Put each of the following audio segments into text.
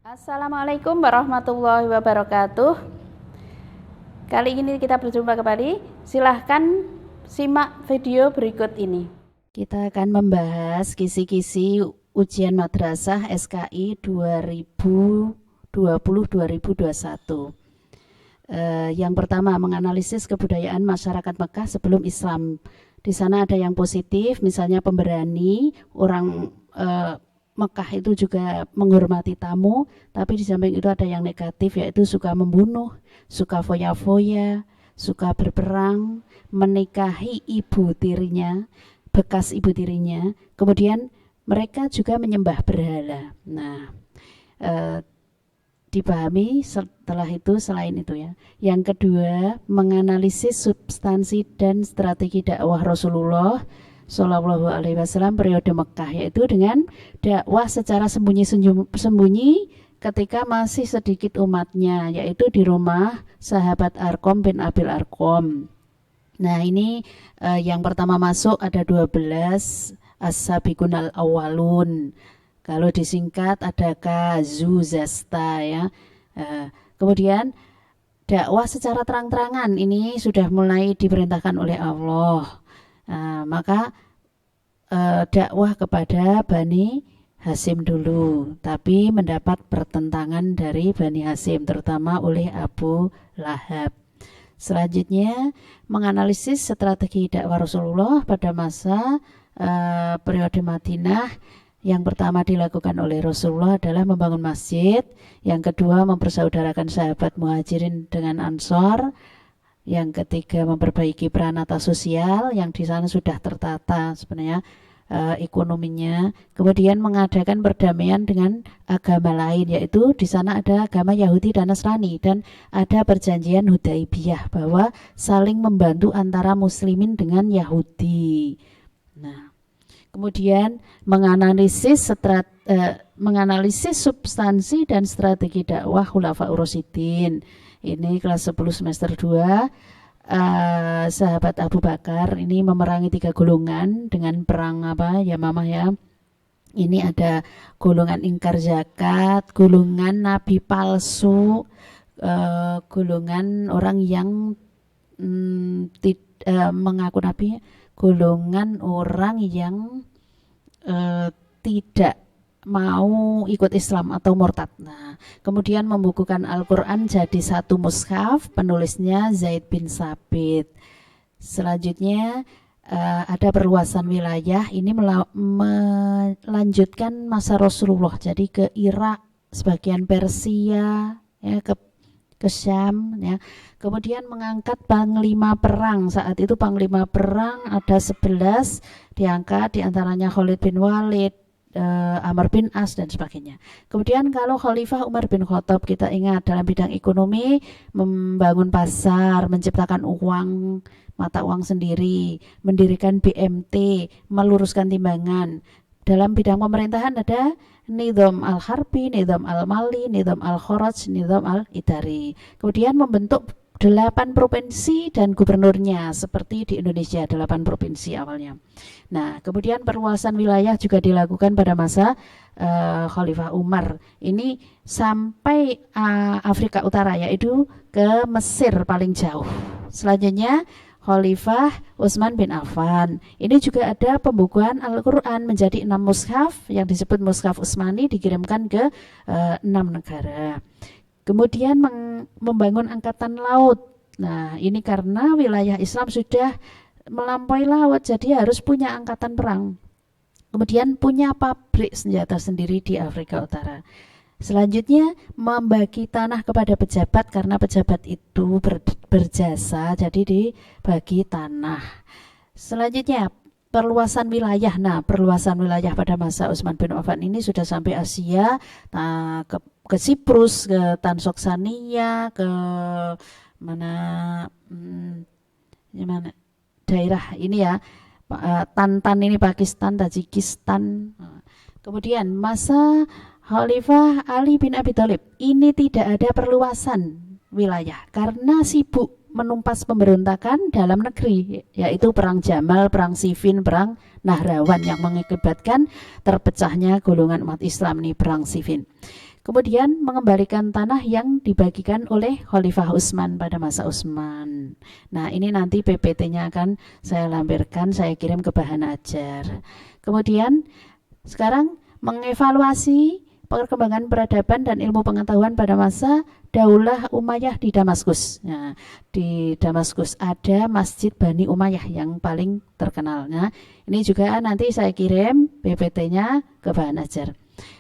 Assalamualaikum warahmatullahi wabarakatuh. Kali ini kita berjumpa kembali. Silahkan simak video berikut ini. Kita akan membahas kisi-kisi ujian madrasah SKI 2020-2021. Yang pertama, menganalisis kebudayaan masyarakat Mekah sebelum Islam. Di sana ada yang positif, misalnya pemberani, orang Mekah itu juga menghormati tamu, tapi di samping itu ada yang negatif, yaitu suka membunuh, suka foya-foya, suka berperang, menikahi ibu tirinya, bekas ibu tirinya, kemudian mereka juga menyembah berhala. Nah, dipahami setelah itu selain itu ya. Yang kedua, menganalisis substansi dan strategi dakwah Rasulullah Shallallahu Alaihi Wasallam periode Mekah, yaitu dengan dakwah secara sembunyi ketika masih sedikit umatnya, yaitu di rumah sahabat Arqam bin Abil Arqam. Nah ini yang pertama masuk ada 12 as-sabiqun al-awwalun. Kalau disingkat ada Kazuzasta ya. Kemudian dakwah secara terang-terangan ini sudah mulai diperintahkan oleh Allah. Maka dakwah kepada Bani Hasyim dulu, tapi mendapat pertentangan dari Bani Hasyim, terutama oleh Abu Lahab. Selanjutnya menganalisis strategi dakwah Rasulullah pada masa periode Madinah. Yang pertama dilakukan oleh Rasulullah adalah membangun masjid. Yang kedua mempersaudarakan sahabat Muhajirin dengan Ansor. Yang ketiga memperbaiki peranata sosial yang di sana sudah tertata sebenarnya ekonominya. Kemudian mengadakan perdamaian dengan agama lain, yaitu di sana ada agama Yahudi dan Nasrani, dan ada perjanjian Hudaibiyah bahwa saling membantu antara muslimin dengan Yahudi. Nah, kemudian menganalisis substansi dan strategi dakwah Khulafaur Rasyidin. Ini kelas 10 semester 2. Sahabat Abu Bakar ini memerangi 3 golongan dengan perang Yamamah ya. Ini ada golongan ingkar zakat, golongan nabi palsu, golongan orang yang mengaku nabi, golongan orang yang tidak mau ikut Islam atau murtad. Nah, kemudian membukukan Al-Quran jadi satu mushaf, penulisnya Zaid bin Sabit. Selanjutnya ada perluasan wilayah, ini melanjutkan masa Rasulullah, jadi ke Irak, sebagian Persia, ya, ke Syam, ya. Kemudian mengangkat panglima perang. Saat itu panglima perang ada 11 diangkat, diantaranya Khalid bin Walid, Amr bin As dan sebagainya. Kemudian kalau Khalifah Umar bin Khattab, kita ingat dalam bidang ekonomi, membangun pasar, menciptakan uang, mata uang sendiri, mendirikan BMT, meluruskan timbangan. Dalam bidang pemerintahan ada Nizam al-Harbi, Nizam al-Mali, Nizam al-Kharaj, Nizam al-Idari. Kemudian membentuk 8 provinsi dan gubernurnya, seperti di Indonesia 8 provinsi awalnya. Nah, kemudian perluasan wilayah juga dilakukan pada masa Khalifah Umar. Ini sampai Afrika Utara, yaitu ke Mesir paling jauh. Selanjutnya Khalifah Utsman bin Affan. Ini juga ada pembukuan Al-Quran menjadi 6 mushaf yang disebut mushaf Utsmani, dikirimkan ke 6 negara. Kemudian membangun angkatan laut. Nah, ini karena wilayah Islam sudah melampaui laut, jadi harus punya angkatan perang. Kemudian punya pabrik senjata sendiri di Afrika Utara. Selanjutnya membagi tanah kepada pejabat, karena pejabat itu berjasa, jadi dibagi tanah. Selanjutnya perluasan wilayah. Nah, perluasan wilayah pada masa Utsman bin Affan ini sudah sampai Asia, ke Siprus, ke Tansoksania, ke mana daerah ini ya, Tantan ini Pakistan, Tajikistan. Kemudian masa Khalifah Ali bin Abi Thalib ini tidak ada perluasan wilayah karena sibuk menumpas pemberontakan dalam negeri, yaitu perang Jamal, perang Siffin, perang Nahrawan yang mengakibatkan terpecahnya golongan umat Islam, ini perang Siffin. Kemudian mengembalikan tanah yang dibagikan oleh Khalifah Utsman pada masa Utsman. Nah, ini nanti PPT-nya akan saya lampirkan, saya kirim ke bahan ajar. Kemudian sekarang mengevaluasi perkembangan peradaban dan ilmu pengetahuan pada masa Daulah Umayyah di Damaskus. Nah, di Damaskus ada Masjid Bani Umayyah yang paling terkenal. Nah, ini juga nanti saya kirim PPT-nya ke bahan ajar.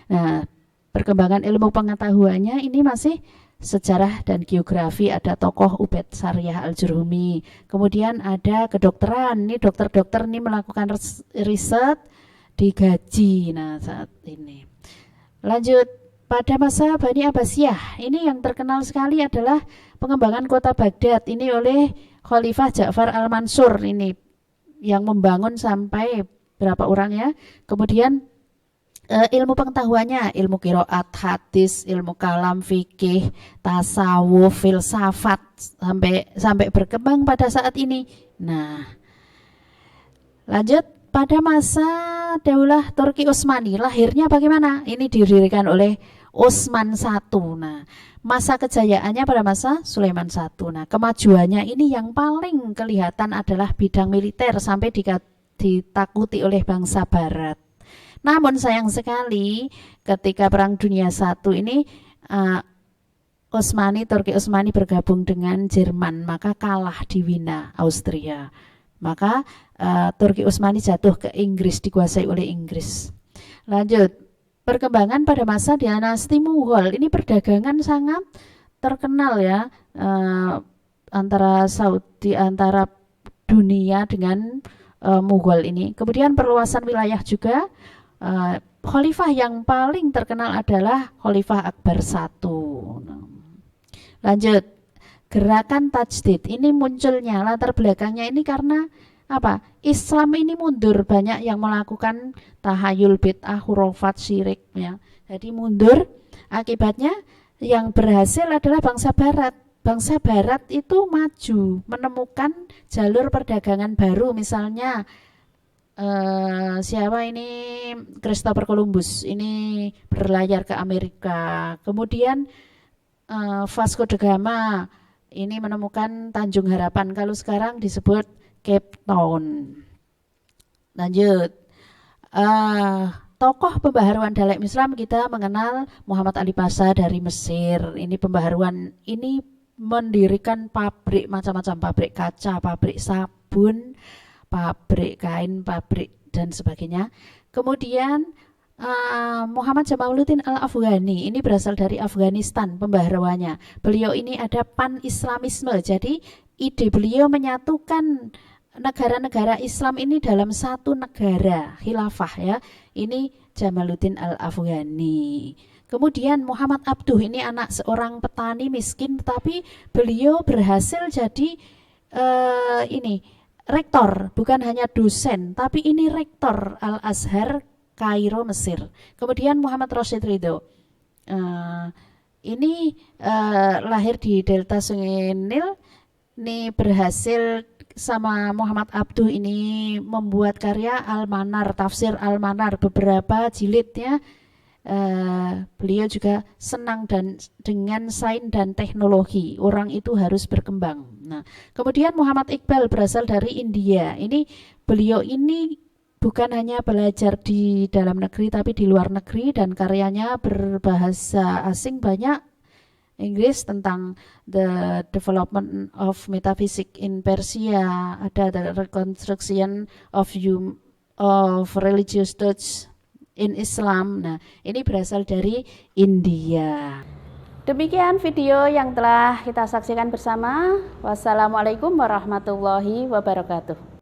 Nah, perkembangan ilmu pengetahuannya ini masih sejarah dan geografi, ada tokoh Ubed Sariyah Al-Jurhumi. Kemudian ada kedokteran, ini dokter-dokter ini melakukan riset digaji. Nah, saat ini. Lanjut, pada masa Bani Abbasiyah, ini yang terkenal sekali adalah pengembangan kota Baghdad ini oleh Khalifah Ja'far Al-Mansur ini yang membangun sampai berapa orang ya. Kemudian ilmu pengetahuannya, ilmu qiraat, hadis, ilmu kalam, fikih, tasawuf, filsafat sampai berkembang pada saat ini. Nah, lanjut pada masa Daulah Turki Utsmani, lahirnya bagaimana? Ini didirikan oleh Utsman I. Nah, masa kejayaannya pada masa Sulaiman I. Nah, kemajuannya ini yang paling kelihatan adalah bidang militer sampai ditakuti oleh bangsa Barat. Namun sayang sekali ketika Perang Dunia I ini Turki Utsmani bergabung dengan Jerman, maka kalah di Wina, Austria. Maka Turki Utsmani jatuh ke Inggris, dikuasai oleh Inggris. Lanjut, perkembangan pada masa dinasti Mughal, ini perdagangan sangat terkenal ya, antara dunia dengan Mughal ini. Kemudian perluasan wilayah juga. Khalifah yang paling terkenal adalah Khalifah Akbar I. Lanjut, gerakan tajdid ini munculnya, latar belakangnya ini karena apa? Islam ini mundur, banyak yang melakukan tahayul, bid'ah, khurafat, syirik ya. Jadi mundur, akibatnya yang berhasil adalah bangsa Barat. Bangsa Barat itu maju, menemukan jalur perdagangan baru, misalnya siapa ini, Christopher Columbus ini berlayar ke Amerika. Kemudian Vasco da Gama ini menemukan Tanjung Harapan, kalau sekarang disebut Cape Town. Lanjut, tokoh pembaharuan dalam Islam kita mengenal Muhammad Ali Pasha dari Mesir. Ini pembaharuan ini mendirikan pabrik, macam-macam pabrik kaca, pabrik sabun, pabrik kain, pabrik dan sebagainya. Kemudian Muhammad Jamaluddin Al-Afghani ini berasal dari Afghanistan pembaharuannya. Beliau ini ada pan-islamisme, jadi ide beliau menyatukan negara-negara Islam ini dalam satu negara khilafah ya. Ini Jamaluddin Al-Afghani. Kemudian Muhammad Abduh ini anak seorang petani miskin, tetapi beliau berhasil jadi rektor, bukan hanya dosen, tapi ini rektor Al-Azhar Kairo, Mesir. Kemudian Muhammad Rashid Ridho, ini lahir di delta Sungai Nil, ini berhasil sama Muhammad Abduh ini membuat karya Al-Manar, tafsir Al-Manar, beberapa jilidnya. Beliau juga senang dengan sains dan teknologi. Orang itu harus berkembang. Nah, kemudian Muhammad Iqbal berasal dari India. Ini beliau ini bukan hanya belajar di dalam negeri tapi di luar negeri, dan karyanya berbahasa asing banyak, Inggris, tentang the development of metaphysics in Persia, ada the reconstruction of religious thoughts in Islam. Nah, ini berasal dari India. Demikian video yang telah kita saksikan bersama. Wassalamualaikum warahmatullahi wabarakatuh.